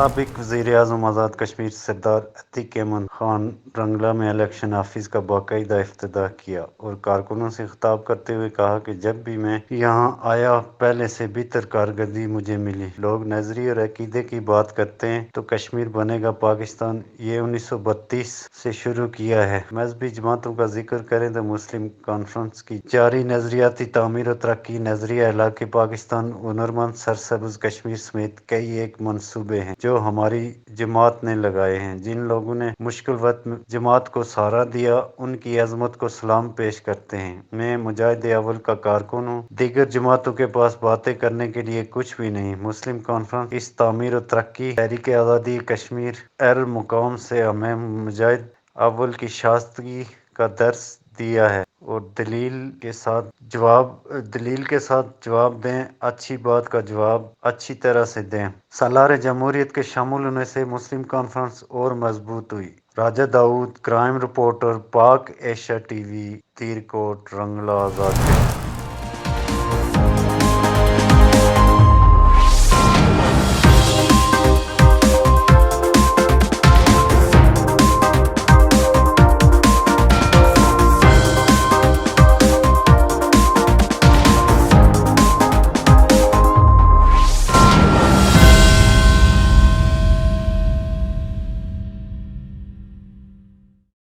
سابق وزیراعظم آزاد کشمیر سردار عتیق احمد خان رنگلا میں الیکشن آفس کا باقاعدہ افتتاح کیا اور کارکنوں سے خطاب کرتے ہوئے کہا کہ جب بھی میں یہاں آیا پہلے سے بہتر کارکردگی مجھے ملی۔ لوگ نظریے اور عقیدے کی بات کرتے ہیں تو کشمیر بنے گا پاکستان، یہ 1932 سے شروع کیا ہے۔ مذہبی جماعتوں کا ذکر کریں تو مسلم کانفرنس کی جاری نظریاتی تعمیر و ترقی، نظریہ علاقہ پاکستان، ہنرمند سرسبز کشمیر سمیت کئی ایک منصوبے ہیں جو ہماری جماعت نے لگائے ہیں۔ جن لوگوں نے مشکل وقت میں جماعت کو سہارا دیا، ان کی عظمت کو سلام پیش کرتے ہیں۔ میں مجاہد اول کا کارکن ہوں، دیگر جماعتوں کے پاس باتیں کرنے کے لیے کچھ بھی نہیں۔ مسلم کانفرنس اس تعمیر و ترقی، تحریک آزادی کشمیر المقام سے ہمیں مجاہد اول کی شائستگی کا درس دیا ہے اور دلیل کے ساتھ جواب دیں، اچھی بات کا جواب اچھی طرح سے دیں۔ سالار جمہوریت کے شامل ہونے سے مسلم کانفرنس اور مضبوط ہوئی۔ راجہ داؤد، کرائم رپورٹر، پاک ایشیا ٹی وی، تیر کوٹ، رنگلا، آزاد کشمیر۔